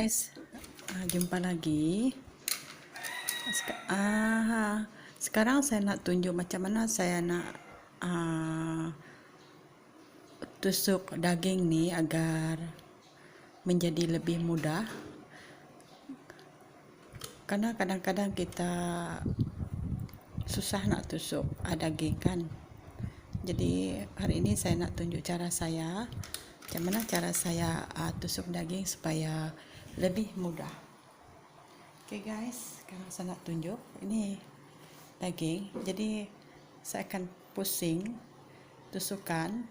Guys, jumpa lagi. Sekarang saya nak tunjuk macam mana saya nak tusuk daging nih agar menjadi lebih mudah. Karena kadang-kadang kita susah nak tusuk daging kan. Jadi hari ini saya nak tunjuk cara saya, macam mana cara saya tusuk daging supaya lebih mudah. Oke guys, sekarang saya nak tunjuk ini daging. Jadi saya akan pusing tusukan.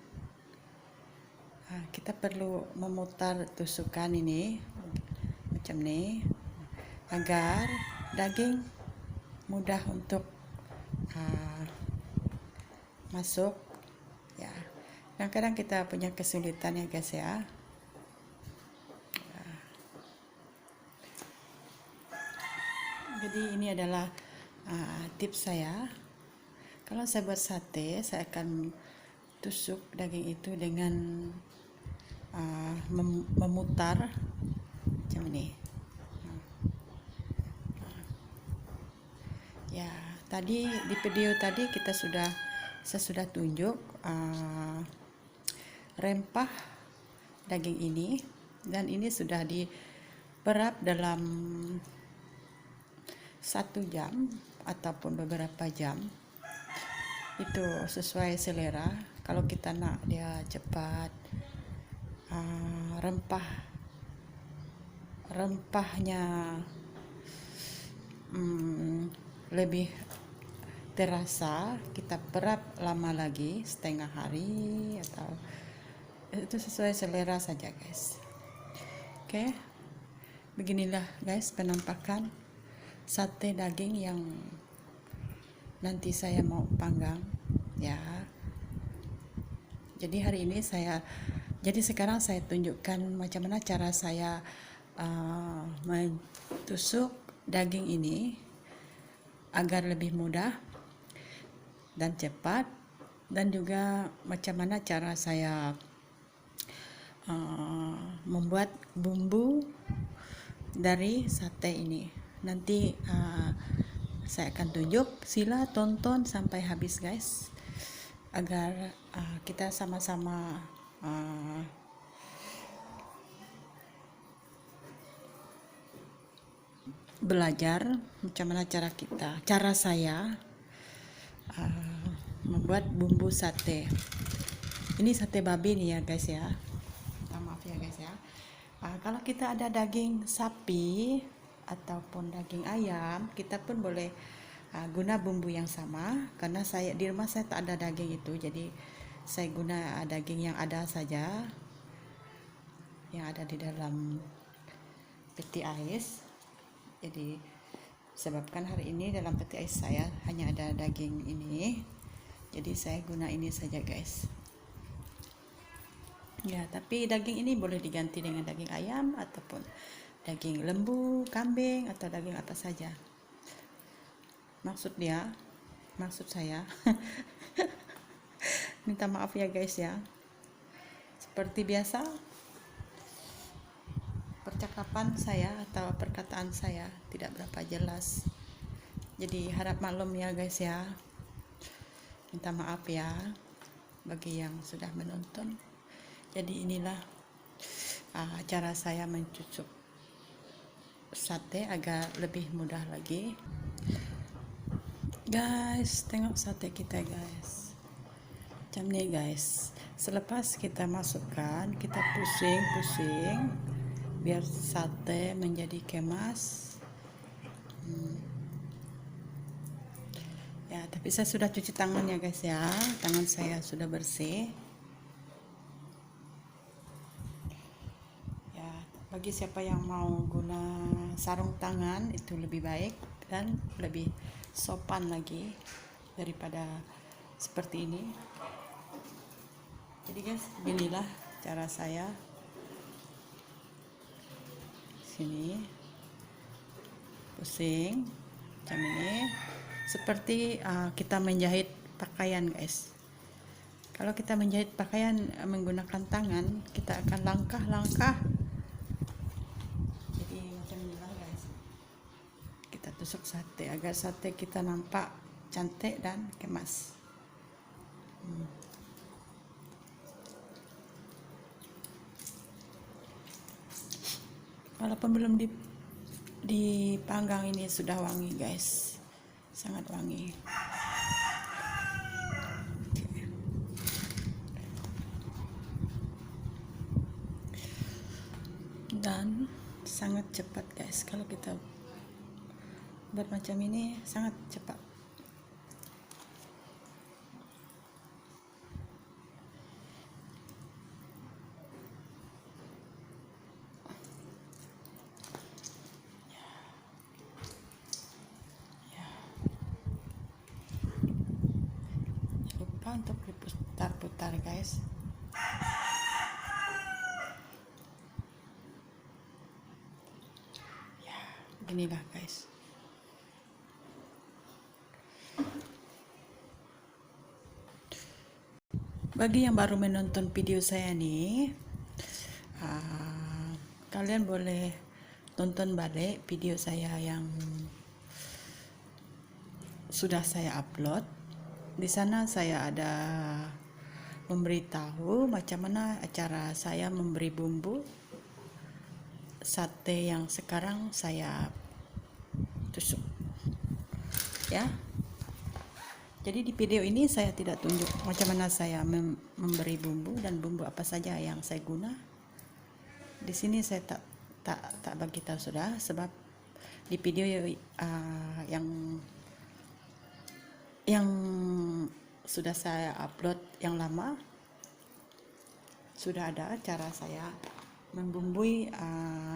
Kita perlu memutar tusukan ini macam ni agar daging mudah untuk masuk ya. Kadang-kadang kita punya kesulitan ya guys ya. Jadi ini adalah tips saya. Kalau saya buat sate, saya akan tusuk daging itu dengan memutar macam ini. Ya, tadi di video tadi saya sudah tunjuk rempah daging ini, dan ini sudah diperap dalam 1 jam ataupun beberapa jam. Itu sesuai selera. Kalau kita nak dia cepat, rempahnya lebih terasa, kita perap lama lagi, setengah hari atau itu sesuai selera saja guys. Oke, beginilah guys penampakan sate daging yang nanti saya mau panggang ya. Jadi sekarang saya tunjukkan macam mana cara saya mentusuk daging ini agar lebih mudah dan cepat, dan juga macam mana cara saya membuat bumbu dari sate ini. Nanti saya akan tunjuk. Sila tonton sampai habis guys, agar kita sama-sama belajar macam mana cara saya membuat bumbu sate. Ini sate babi nih ya guys ya. Maaf ya guys ya. Kalau kita ada daging sapi ataupun daging ayam, kita pun boleh guna bumbu yang sama. Karena di rumah saya tak ada daging itu, jadi saya guna daging yang ada saja, yang ada di dalam peti ais. Jadi sebabkan hari ini dalam peti ais saya hanya ada daging ini, jadi saya guna ini saja guys ya. Tapi daging ini boleh diganti dengan daging ayam ataupun daging lembu, kambing, atau daging apa saja. Maksud saya minta maaf ya guys ya. Seperti biasa, percakapan saya atau perkataan saya tidak berapa jelas, jadi harap maklum ya guys ya. Minta maaf ya bagi yang sudah menonton. Jadi inilah cara saya mencucuk sate agar lebih mudah lagi guys. Tengok sate kita guys, macam ni guys. Selepas kita masukkan, kita pusing biar sate menjadi kemas ya. Tapi saya sudah cuci tangan ya guys ya, tangan saya sudah bersih ya. Bagi siapa yang mau guna sarung tangan itu lebih baik dan lebih sopan lagi daripada seperti ini. Jadi guys, beginilah cara saya. Sini pusing macam ini, seperti kita menjahit pakaian guys. Kalau kita menjahit pakaian menggunakan tangan, kita akan langkah-langkah tusuk sate agar sate kita nampak cantik dan kemas. Walaupun belum dipanggang, ini sudah wangi guys, sangat wangi. Dan sangat cepat guys, kalau kita buat macam ini sangat cepat. Lupa untuk diputar-putar guys. Ya, beginilah guys. Bagi yang baru menonton video saya nih, kalian boleh tonton balik video saya yang sudah saya upload. Di sana saya ada memberitahu macam mana cara saya memberi bumbu sate yang sekarang saya tusuk. Ya. Jadi di video ini saya tidak tunjuk macam mana saya memberi bumbu dan bumbu apa saja yang saya guna. Di sini saya tak bagi tahu sudah, sebab di video yang sudah saya upload yang lama sudah ada cara saya membumbui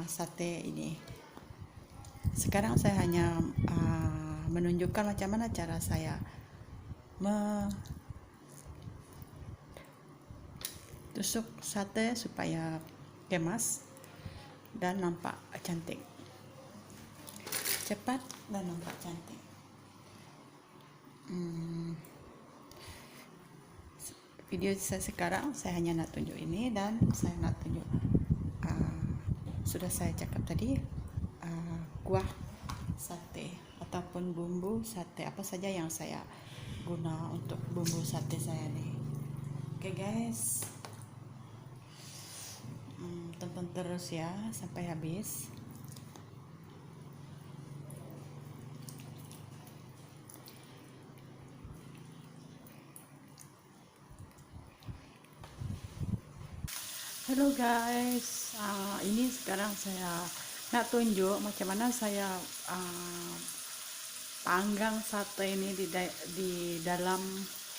sate ini. Sekarang saya hanya menunjukkan macam mana cara saya tusuk sate supaya kemas dan nampak cantik, cepat dan nampak cantik. Video saya sekarang saya hanya nak tunjuk ini, dan saya nak tunjuk sudah saya cakap tadi, kuah sate ataupun bumbu sate apa saja yang saya guna untuk bumbu sate saya nih. Oke guys, tonton terus ya sampai habis. Halo guys, ini sekarang saya nak tunjuk macam mana saya panggang sate ini di dalam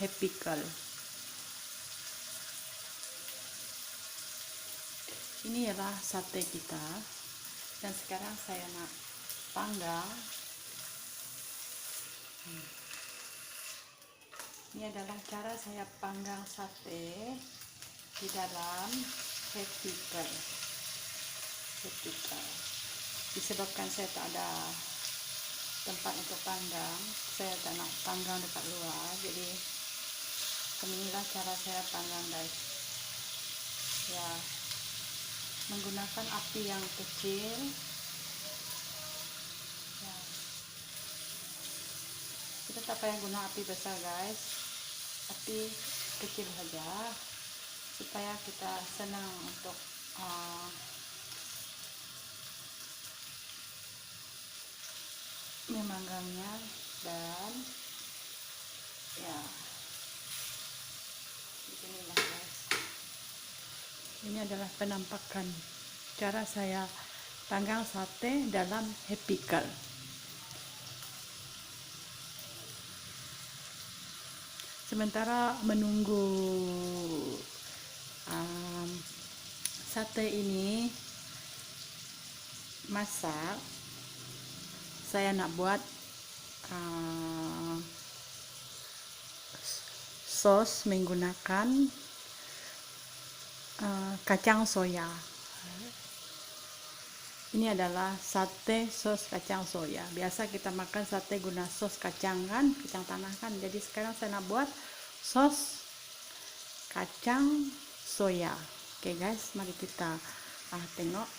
HappyCal. Ini ialah sate kita, dan sekarang saya nak panggang. Ini adalah cara saya panggang sate di dalam HappyCal. Disebabkan saya tak ada tempat untuk panggang, saya tak nak panggang dekat luar, jadi inilah cara saya panggang guys. Ya, menggunakan api yang kecil. Ya, kita tak payah guna api besar guys, api kecil saja supaya kita senang untuk memanggangnya. Dan ya, beginilah guys, ini adalah penampakan cara saya panggang sate dalam HappyCal. Sementara menunggu sate ini masak, saya nak buat sos menggunakan kacang soya. Ini adalah sate sos kacang soya. Biasa kita makan sate guna sos kacang kan, kacang tanah kan. Jadi sekarang saya nak buat sos kacang soya. Oke guys, mari kita tengok.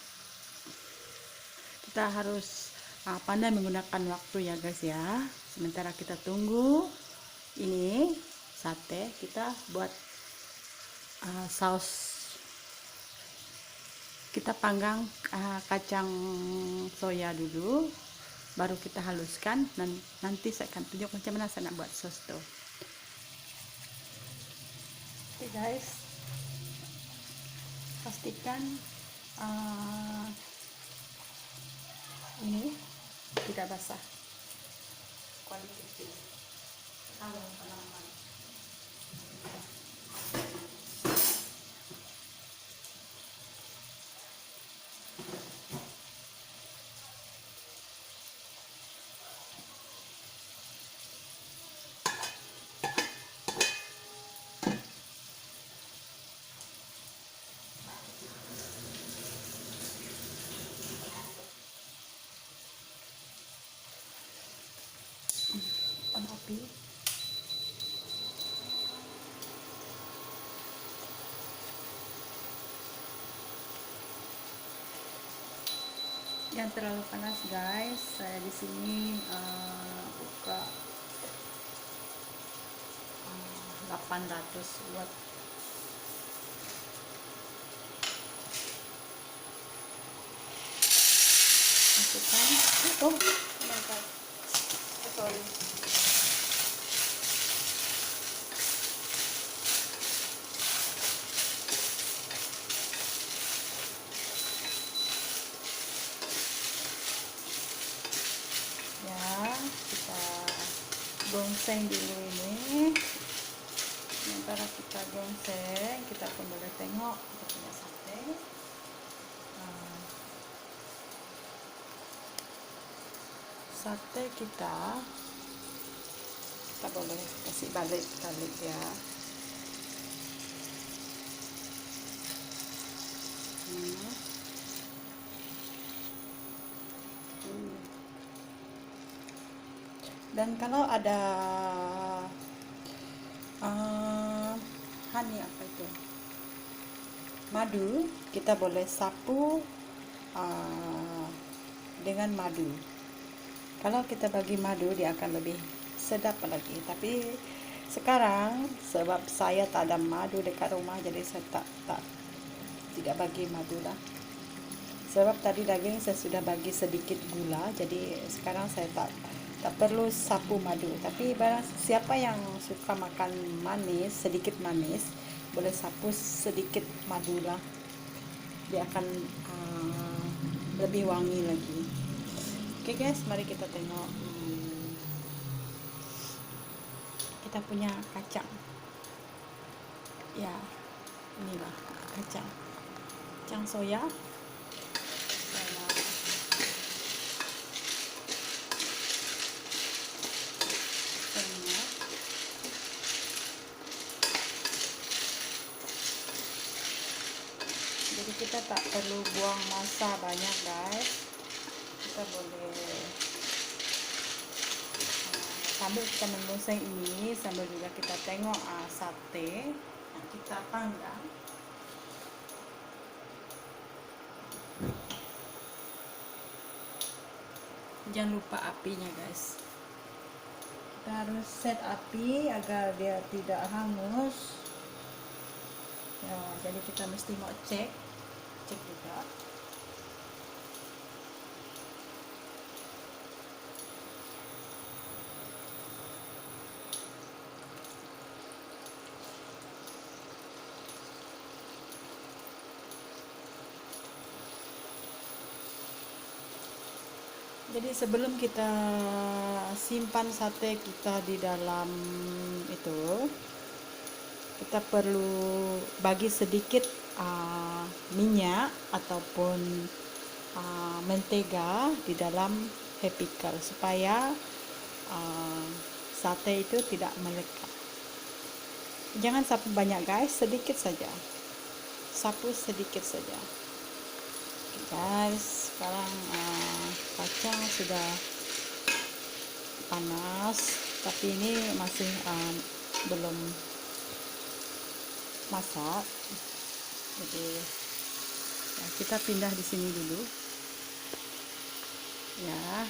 Kita harus pandai menggunakan waktu ya guys ya. Sementara kita tunggu ini sate, kita buat saus. Kita panggang kacang soya dulu, baru kita haluskan, dan nanti saya akan tunjuk macam mana saya nak buat sos tuh. Oke guys, pastikan ini tidak basah. Kualitas on api. Jangan terlalu panas guys. Saya di sini buka 800 watt. Masukkan. Oh my god. Sorry. Ya, kita gongseng dulu ini. Sementara kita gongseng, kita pun boleh tengok kita punya sate. Sate kita boleh kasih balik ya. Dan kalau ada honey, apa itu, madu, kita boleh sapu dengan madu. Kalau kita bagi madu, dia akan lebih sedap lagi. Tapi sekarang sebab saya tak ada madu dekat rumah, jadi saya tidak bagi madu lah. Sebab tadi daging saya sudah bagi sedikit gula, jadi sekarang saya tak perlu sapu madu. Tapi barang siapa yang suka makan manis, sedikit manis, boleh sapu sedikit madu lah, dia akan lebih wangi lagi. Oke guys, mari kita tengok kita punya kacang ya. Inilah kacang soya. Jadi kita tak perlu buang masa banyak guys. Kita boleh sambil kita menggoseng ini, sambil juga kita tengok sate yang kita panggang. Jangan lupa apinya guys. Kita harus set api agar dia tidak hangus ya. Jadi kita mesti mau cek juga. Jadi sebelum kita simpan sate kita di dalam itu, kita perlu bagi sedikit minyak ataupun mentega di dalam happy pickle supaya sate itu tidak melekat. Jangan sapu banyak guys, sedikit saja, sapu sedikit saja. Oke guys, sekarang kacang sudah panas, tapi ini masih belum masak. Jadi ya, kita pindah di sini dulu. ya.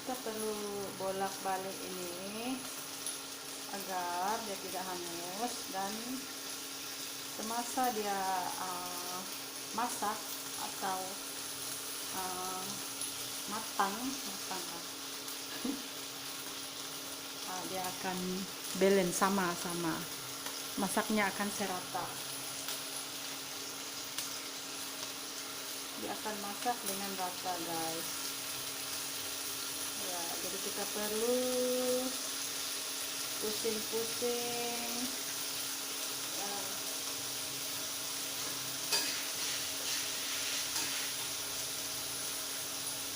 Kita perlu bolak-balik ini agar dia tidak hangus, dan semasa dia masak atau matang lah. Dia akan balance, sama-sama masaknya akan serata. Dia akan masak dengan rata, guys. Ya, jadi kita perlu pusing-pusing.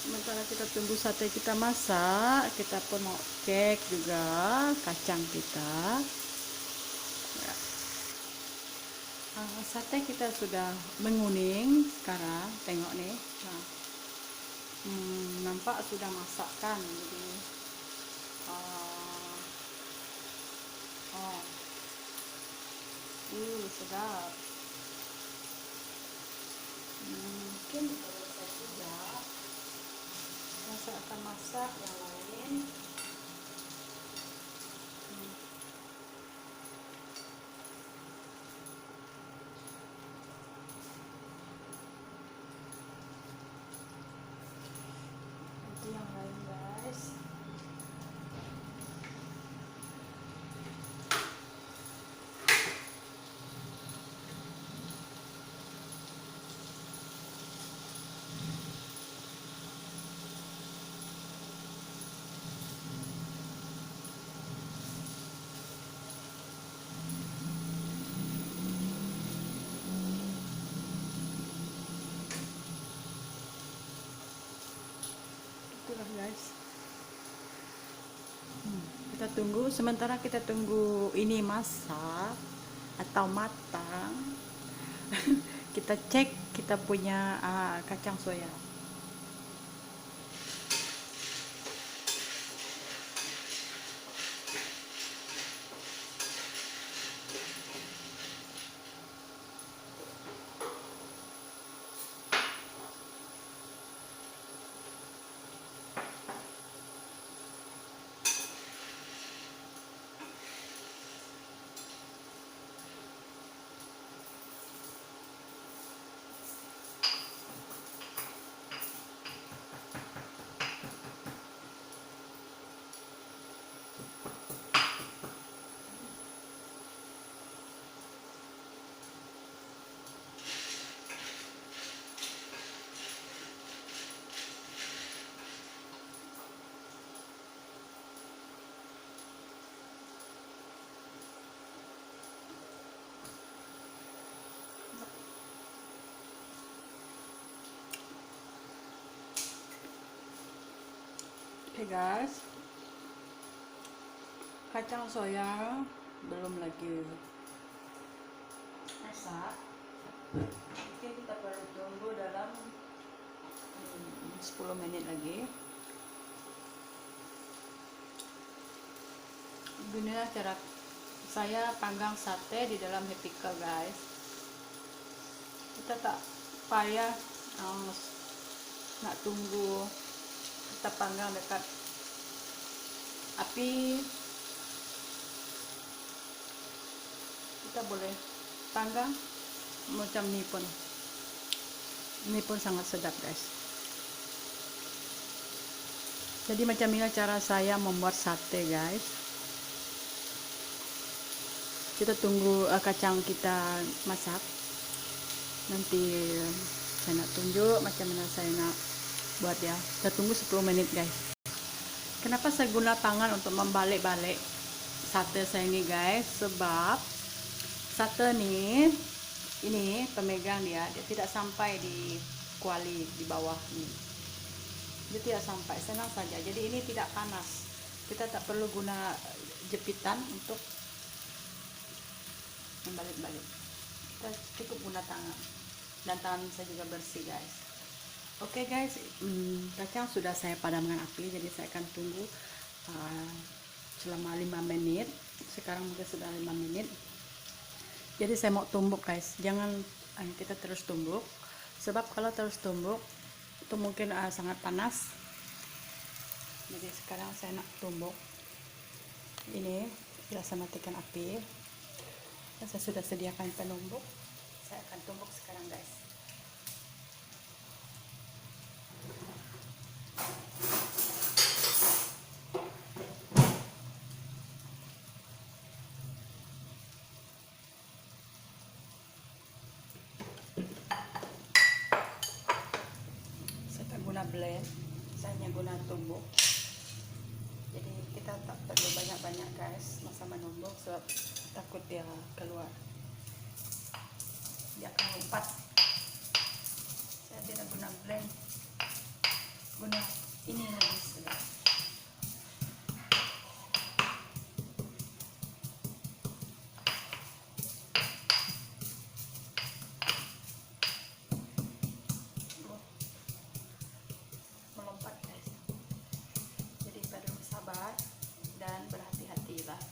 Sementara kita tunggu sate kita masak, kita pun mau cek juga kacang kita. Ya. Sate kita sudah menguning sekarang, tengok nih. Nah, nampak sudah masakkan, jadi sedap. Mungkin selesai juga. Saya akan masak yang lain. Nanti yang lain, guys. Itulah, guys. Kita tunggu, sementara kita tunggu ini masak atau matang. Kita cek kita punya kacang soya. Oke, guys, kacang soya belum lagi masak. Oke, kita perlu tunggu dalam 10 menit lagi. Beginilah cara saya panggang sate di dalam Happycal, guys. Kita tak payah nak tunggu, kita panggang dekat api. Kita boleh panggang macam ni pun sangat sedap, guys. Jadi macam inilah cara saya membuat sate, guys. Kita tunggu kacang kita masak. Nanti saya nak tunjuk macam mana saya nak buat ya. Kita tunggu 10 menit, guys. Kenapa saya guna tangan untuk membalik-balik sate saya ini, guys? Sebab sate ini pemegang dia tidak sampai di kuali di bawah ini. Dia tidak sampai, senang saja. Jadi ini tidak panas. Kita tak perlu guna jepitan untuk membalik-balik. Kita cukup guna tangan. dan tangan saya juga bersih guys. Oke guys, kacang sudah saya padamkan api, jadi saya akan tunggu selama 5 menit. Sekarang mungkin sudah 5 menit. Jadi saya mau tumbuk guys, jangan kita terus tumbuk, sebab kalau terus tumbuk itu mungkin sangat panas. Jadi sekarang saya nak tumbuk. Ini sudah saya matikan api, dan saya sudah sediakan penumbuk. Saya akan tumbuk sekarang guys. Saya tak guna blend, saya hanya guna tumbuk. Jadi kita tak perlu banyak-banyak guys masa menumbuk, sebab takut dia keluar, dia akan lompat. Saya tidak guna blend, guna ini lagi sudah. Melompat guys, jadi perlu sabar dan berhati-hatilah.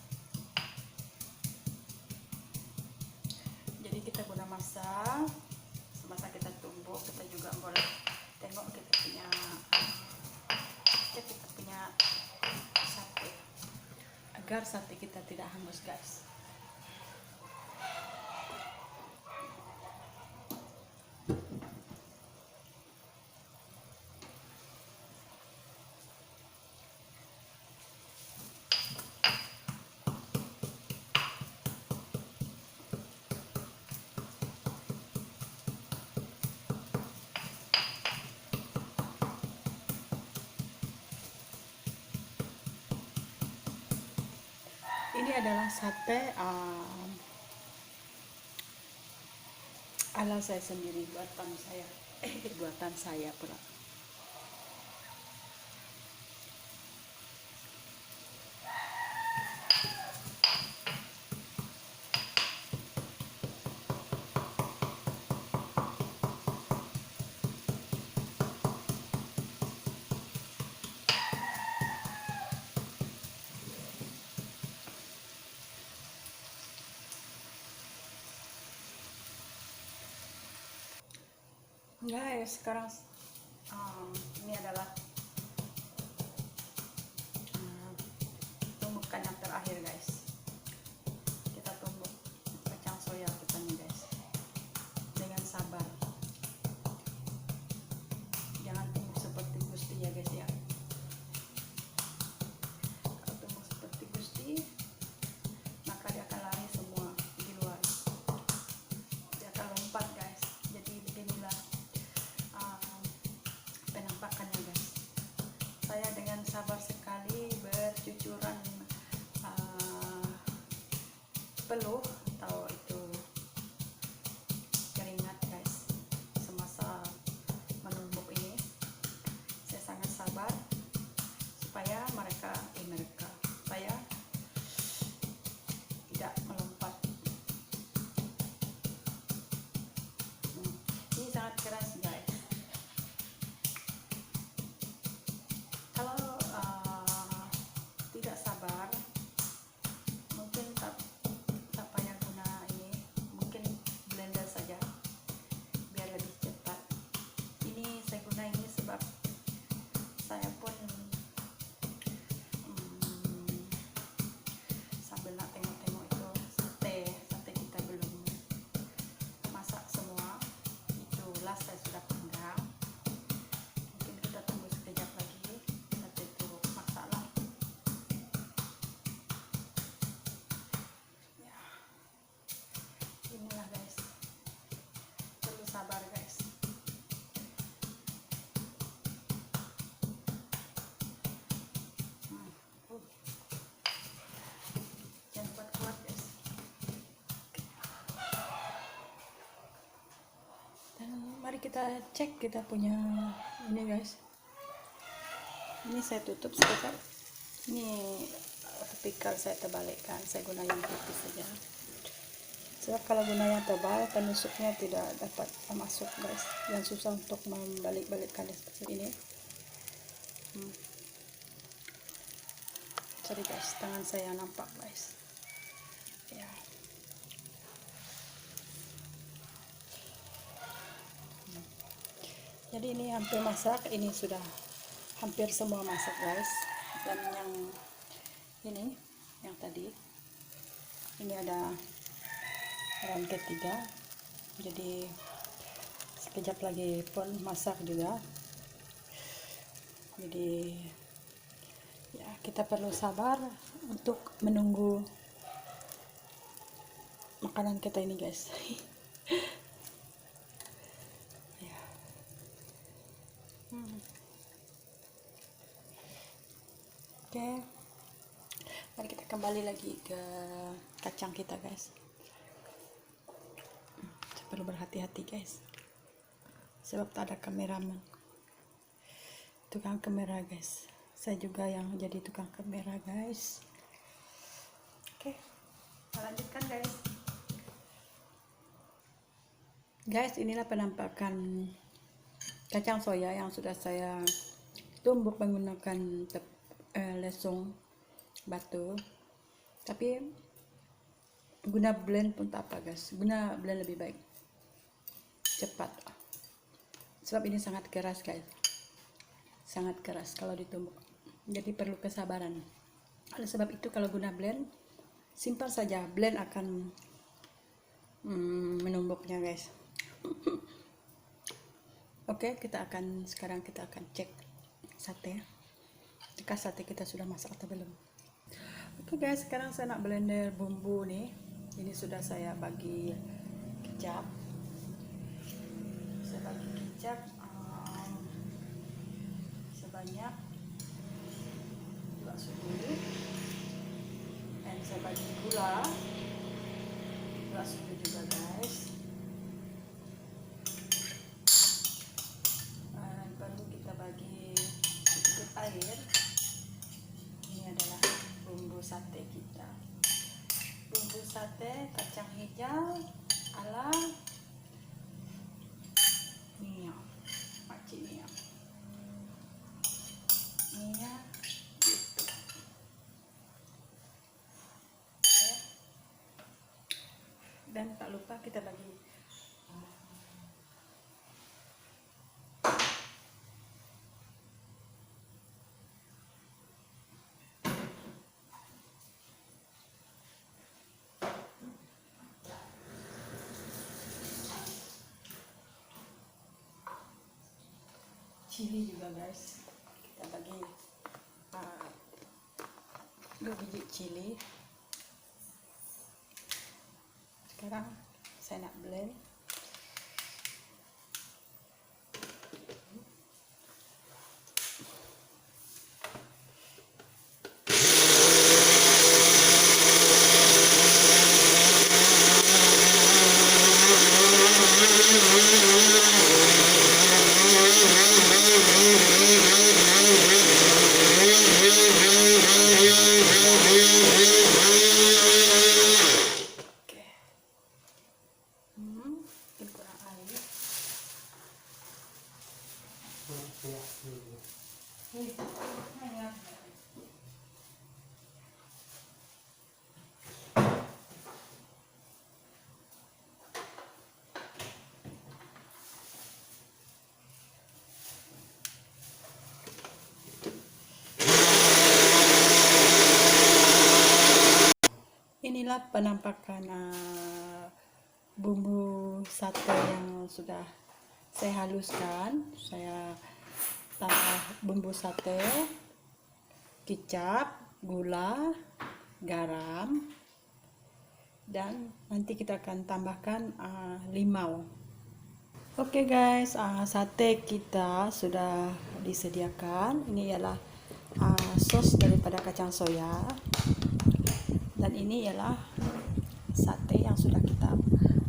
Jadi kita guna masa semasa kita tumbuk, kita juga boleh tengok kita punya sate, agar sate kita tidak hangus guys. Ini adalah sate ala saya sendiri, buatan saya pula. Guys, sekarang ini adalah tumbukan yang terakhir guys. Kita tumbuk kacang soya kita nih guys, dengan sabar. Jangan tumbuk seperti Gusti ya guys ya. Kalau tumbuk seperti Gusti, maka dia akan lari semua di luar, dia akan lompat guys. Jadi beginilah penampakannya guys. Saya dengan sabar sekali bercucuran peluh atau itu keringat guys semasa menumbuk ini. Saya sangat sabar supaya saya tidak melompat. Ini sangat keras guys. Kalau tidak sabar, mungkin tak payah guna ini, mungkin blender saja biar lebih cepat. Ini saya guna ini sebab saya pun sambil nak tengok-tengok itu sate kita belum masak semua, itu last saya sudah panggang. Mungkin kita tunggu sekejap lagi, sate itu masaklah ya. Inilah guys, perlu sabar guys. Jangan kuat-kuat guys. Dan mari kita cek kita punya ini guys. Ini saya tutup sebentar. Ini tipikal saya terbalikkan, saya guna yang putih saja. Sebab kalau guna yang tebal, penusuknya tidak dapat masuk guys, dan susah untuk membalik-balikkan seperti ini. Sorry guys, tangan saya nampak guys. Ya. Jadi ini hampir masak, ini sudah hampir semua masak guys. Dan yang ini, yang tadi, ini ada round ketiga, jadi sekejap lagi pun masak juga. Jadi ya kita perlu sabar untuk menunggu makanan kita ini guys. Ya. Oke, mari kita kembali lagi ke kacang kita guys. Perlu berhati-hati guys, sebab tak ada kameramen, tukang kamera guys. Saya juga yang jadi tukang kamera guys. Oke, lanjutkan guys. Guys, inilah penampakan kacang soya yang sudah saya tumbuk menggunakan lesung batu. Tapi guna blend pun tak apa guys, guna blend lebih baik, cepat, sebab ini sangat keras guys, sangat keras kalau ditumbuk, jadi perlu kesabaran. Oleh sebab itu kalau guna blend, simpan saja, blend akan menumbuknya guys. Oke, sekarang kita akan cek sate, jika sate kita sudah masak atau belum. Oke guys, sekarang saya nak blender bumbu nih. Ini sudah saya bagi kecap. Saya bagi kecap sebanyak 2 sudu. Dan saya bagi gula 2 sudu juga guys. Dan baru kita bagi sedikit air. Ini adalah bumbu sate kita. Bumbu sate kacang hijau ala Nia, Makcik Nia. Nia gitu. Oke. Dan tak lupa kita bagi cili juga guys. Kita bagi 2 biji cili. Sekarang saya nak blend. Inilah penampakan bumbu sate yang sudah saya haluskan. Saya tambah bumbu sate, kecap, gula, garam, dan nanti kita akan tambahkan limau. Oke guys, sate kita sudah disediakan. Ini ialah sos daripada kacang soya. Dan ini ialah sate yang sudah kita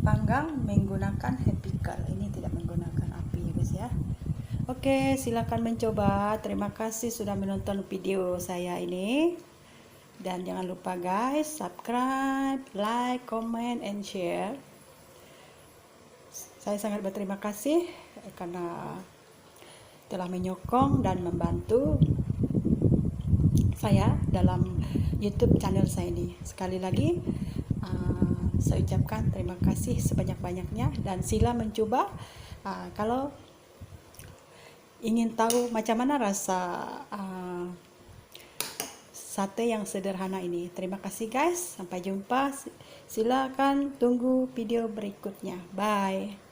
panggang menggunakan happy car. Ini tidak menggunakan api ya guys ya. Oke, silakan mencoba. Terima kasih sudah menonton video saya ini. Dan jangan lupa guys, subscribe, like, comment, and share. Saya sangat berterima kasih karena telah menyokong dan membantu saya dalam YouTube channel saya ini. Sekali lagi, saya ucapkan terima kasih sebanyak-banyaknya dan sila mencoba. Kalau ingin tahu macam mana rasa sate yang sederhana ini. Terima kasih guys, sampai jumpa. Silakan tunggu video berikutnya. Bye.